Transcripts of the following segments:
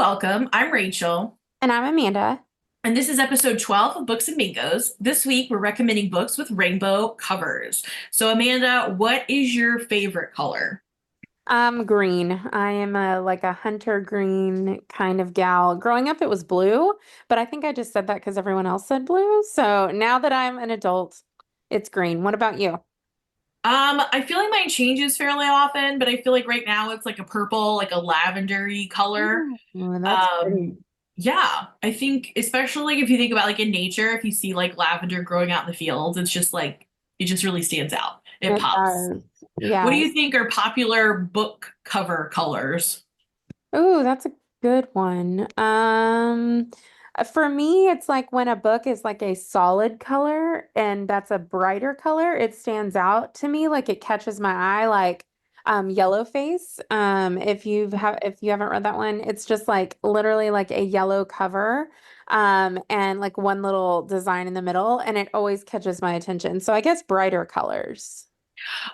welcome. I'm Rachel, And I'm Amanda. and this is episode 12 of Books and Bingos. This week, we're recommending books with rainbow covers. So, Amanda, what is your favorite color? Green. I am a hunter green kind of gal. Growing up, it was blue, but I think I just said that because everyone else said blue. So now that I'm an adult, it's green. What about you? I feel like mine changes fairly often, but I feel like right now it's like a purple, like a lavendery color. Oh, that's Um, pretty. yeah, I think especially like if you think about like in nature, if you see like lavender growing out in the fields, it's just like it just really stands out. It It pops. does. What do Yeah. you think are popular book cover colors? Oh, that's a good one. For me, it's like when a book is like a solid color and that's a brighter color, it stands out to me, like it catches my eye, like yellow face. If you haven't read that one, it's just like literally like a yellow cover, and like one little design in the middle, and it always catches my attention. So I guess brighter colors.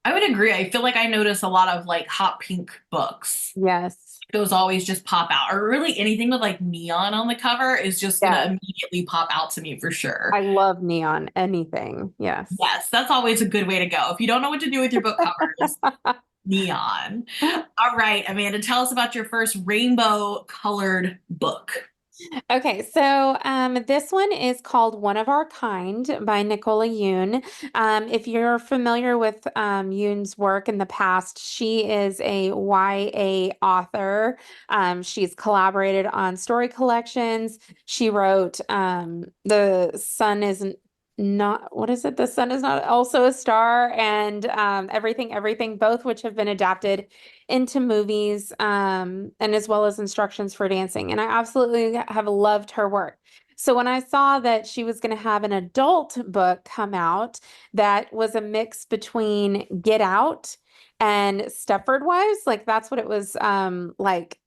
I would agree. I feel like I notice a lot of like hot pink books. Yes. Those always just pop out, or really anything with like neon on the cover is just gonna Yes. immediately pop out to me for sure. I love neon, anything. Yes. Yes, that's always a good way to go. If you don't know what to do with your book covers, neon. All right, Amanda, tell us about your first rainbow colored book. Okay, so this one is called One of Our Kind by Nicola Yoon. If you're familiar with Yoon's work in the past, she is a YA author. She's collaborated on story collections. She wrote The Sun Isn't Not, what is it? The Sun Is Not Also a Star and Everything, both which have been adapted into movies, and as well as instructions for dancing. And I absolutely have loved her work. So when I saw that she was going to have an adult book come out that was a mix between Get Out and Stepford Wives, like that's what it was like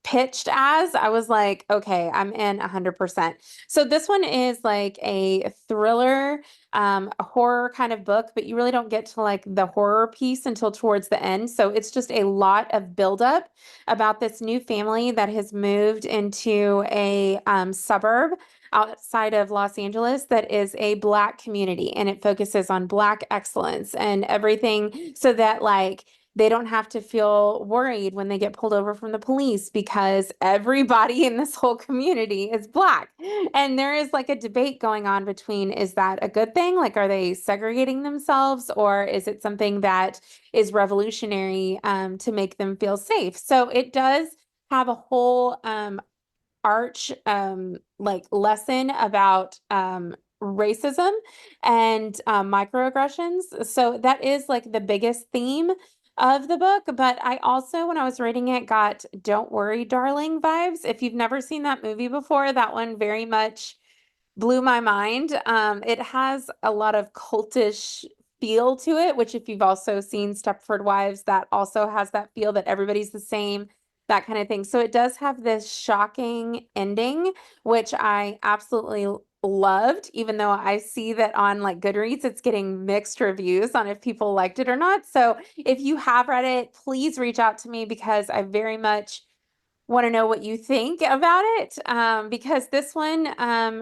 pitched as, I was like, okay, I'm in 100%. So this one is like a thriller, a horror kind of book, but you really don't get to like the horror piece until towards the end. So it's just a lot of buildup about this new family that has moved into a suburb outside of Los Angeles that is a Black community, and it focuses on Black excellence and everything so that like they don't have to feel worried when they get pulled over from the police because everybody in this whole community is Black. And there is like a debate going on between, is that a good thing? Like, are they segregating themselves, or is it something that is revolutionary to make them feel safe? So it does have a whole arch like lesson about racism and microaggressions. So that is like the biggest theme of the book. But I also, when I was reading it, got Don't Worry, Darling vibes. If you've never seen that movie before, that one very much blew my mind. It has a lot of cultish feel to it, which if you've also seen Stepford Wives, that also has that feel that everybody's the same, that kind of thing. So it does have this shocking ending, which I absolutely loved, even though I see that on like Goodreads, it's getting mixed reviews on if people liked it or not. So if you have read it, please reach out to me because I very much want to know what you think about it, because this one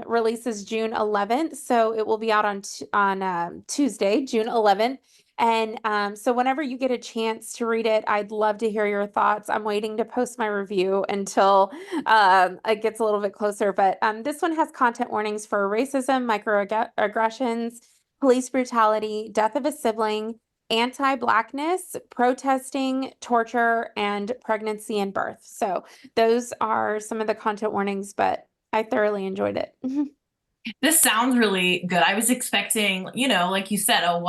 releases June 11th, so it will be out on Tuesday, June 11th. And so whenever you get a chance to read it, I'd love to hear your thoughts. I'm waiting to post my review until it gets a little bit closer. But this one has content warnings for racism, microaggressions, police brutality, death of a sibling, anti-Blackness, protesting, torture, and pregnancy and birth. So those are some of the content warnings, but I thoroughly enjoyed it. This sounds really good. I was expecting, like you said, a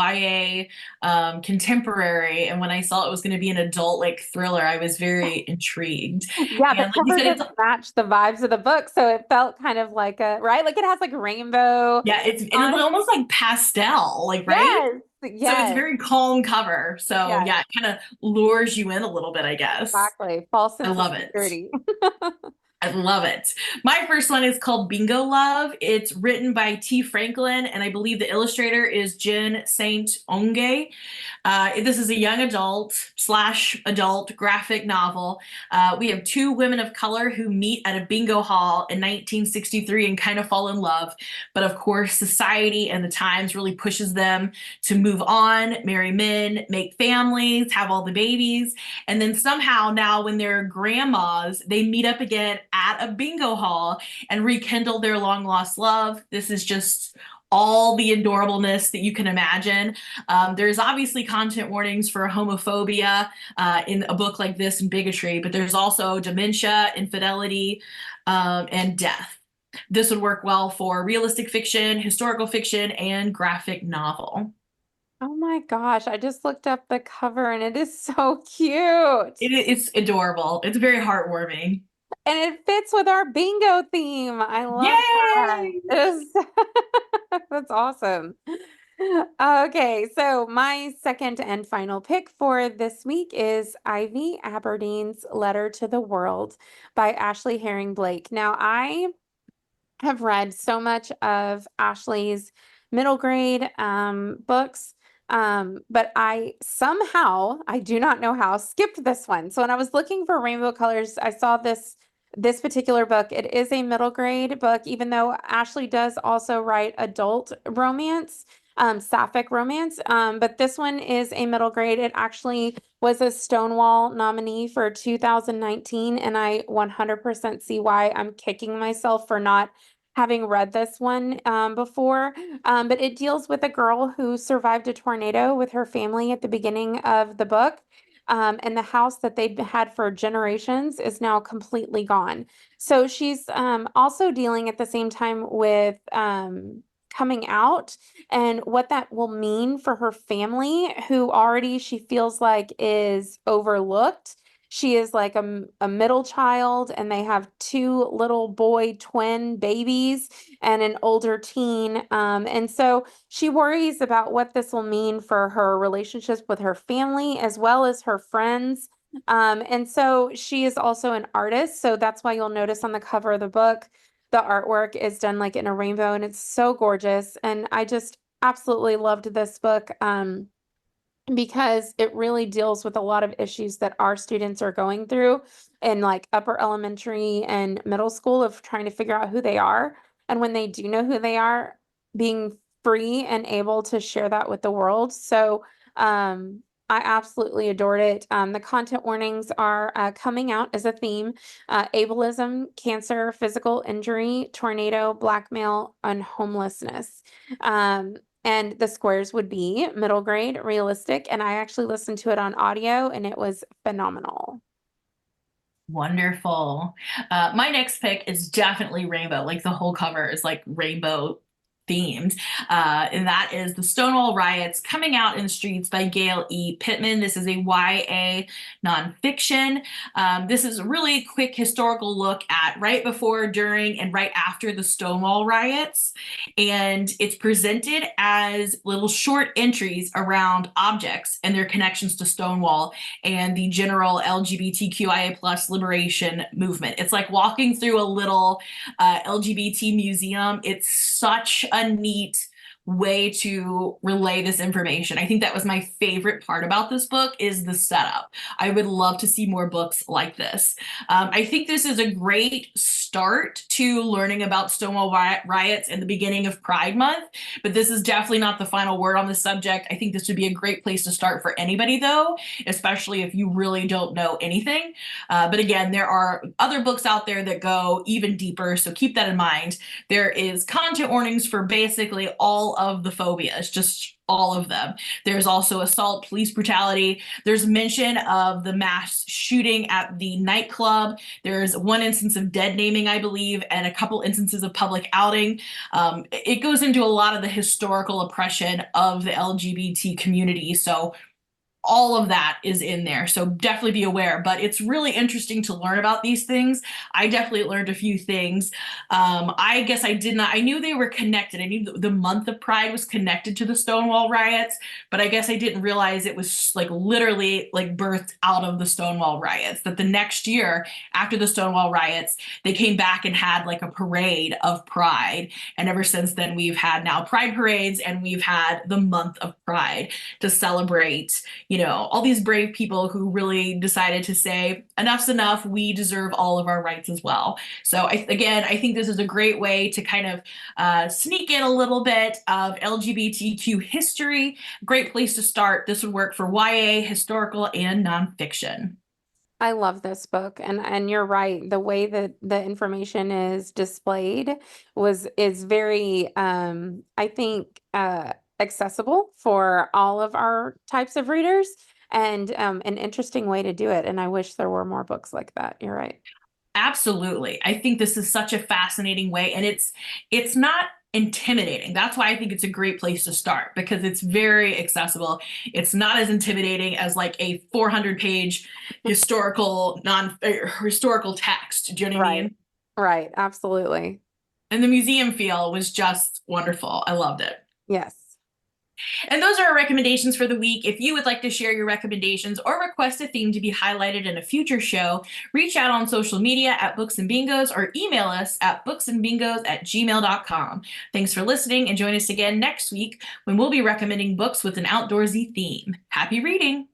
YA contemporary, and when I saw it was going to be an adult like thriller, I was very intrigued. Yeah, the And like you cover said, it's doesn't match the vibes of the book, so it felt kind of like a, right? Like it has like rainbow yeah, it's on it. almost like pastel, like right? Yes, So it's a yes, very calm cover. So yes, yeah, it kind of lures you in a little bit, I guess. exactly. False I sense of love it. security. I love it. My first one is called Bingo Love. It's written by T. Franklin, and I believe the illustrator is Jen Saint Onge. This is a young adult slash adult graphic novel. We have two women of color who meet at a bingo hall in 1963 and kind of fall in love. But of course, society and the times really pushes them to move on, marry men, make families, have all the babies. And then somehow now when they're grandmas, they meet up again at a bingo hall and rekindle their long lost love. This is just all the adorableness that you can imagine. There's obviously content warnings for homophobia in a book like this and bigotry, but there's also dementia, infidelity, and death. This would work well for realistic fiction, historical fiction, and graphic novel. Oh my gosh, I just looked up the cover and it is so cute. It's adorable. It's very heartwarming. And it fits with our bingo theme. I love that. Yay! It is that's awesome. Okay, so my second and final pick for this week is Ivy Aberdeen's Letter to the World by Ashley Herring Blake. Now, I have read so much of Ashley's middle grade books, but I somehow, I do not know how, skipped this one. So when I was looking for rainbow colors, I saw this particular book. It is a middle grade book, even though Ashley does also write adult romance, sapphic romance. But this one is a middle grade. It actually was a Stonewall nominee for 2019, and I 100% see why I'm kicking myself for not having read this one before. But it deals with a girl who survived a tornado with her family at the beginning of the book. And the house that they'd had for generations is now completely gone. So she's also dealing at the same time with coming out and what that will mean for her family, who already she feels like is overlooked. She is like a middle child, and they have two little boy twin babies and an older teen. And so she worries about what this will mean for her relationships with her family as well as her friends. And so she is also an artist. So that's why you'll notice on the cover of the book, the artwork is done like in a rainbow, and it's so gorgeous. And I just absolutely loved this book. Because it really deals with a lot of issues that our students are going through in like upper elementary and middle school of trying to figure out who they are. And when they do know who they are, being free and able to share that with the world. So, I absolutely adored it. The content warnings are coming out as a theme: ableism, cancer, physical injury, tornado, blackmail, and homelessness. And the squares would be middle grade, realistic, and I actually listened to it on audio and it was phenomenal. Wonderful. My next pick is definitely rainbow. Like the whole cover is like rainbow themed. And that is The Stonewall Riots Coming Out in the Streets by Gayle E. Pitman. This is a YA nonfiction. This is a really quick historical look at right before, during, and right after the Stonewall riots. And it's presented as little short entries around objects and their connections to Stonewall and the general LGBTQIA plus liberation movement. It's like walking through a little LGBT museum. It's such a neat way to relay this information. I think that was my favorite part about this book is the setup. I would love to see more books like this. I think this is a great start to learning about Stonewall riots and the beginning of Pride Month, but this is definitely not the final word on the subject. I think this would be a great place to start for anybody though, especially if you really don't know anything. But again, there are other books out there that go even deeper, so keep that in mind. There is content warnings for basically all of the phobias, just all of them. There's also assault, police brutality. There's mention of the mass shooting at the nightclub. There's one instance of dead naming, I believe, and a couple instances of public outing. It goes into a lot of the historical oppression of the LGBT community. So all of that is in there. So definitely be aware. But it's really interesting to learn about these things. I definitely learned a few things. I guess I did not, I knew they were connected. I knew the month of Pride was connected to the Stonewall riots, but I guess I didn't realize it was like literally like birthed out of the Stonewall riots. That the next year after the Stonewall riots, they came back and had like a parade of Pride. And ever since then, we've had now Pride parades and we've had the month of Pride to celebrate, you know, all these brave people who really decided to say, enough's enough, we deserve all of our rights as well. So again, I think this is a great way to kind of sneak in a little bit of LGBTQ history. Great place to start. This would work for YA, historical, and nonfiction. I love this book, and you're right. The way that the information is displayed is very I think accessible for all of our types of readers, and an interesting way to do it. And I wish there were more books like that. You're right. Absolutely. I think this is such a fascinating way, and it's not intimidating. That's why I think it's a great place to start, because it's very accessible. It's not as intimidating as like a 400-page historical text. Do you know what I Right. mean? Right. Absolutely. And the museum feel was just wonderful. I loved it. Yes. And those are our recommendations for the week. If you would like to share your recommendations or request a theme to be highlighted in a future show, reach out on social media at Books and Bingos or email us at booksandbingos@gmail.com. Thanks for listening, and join us again next week when we'll be recommending books with an outdoorsy theme. Happy reading!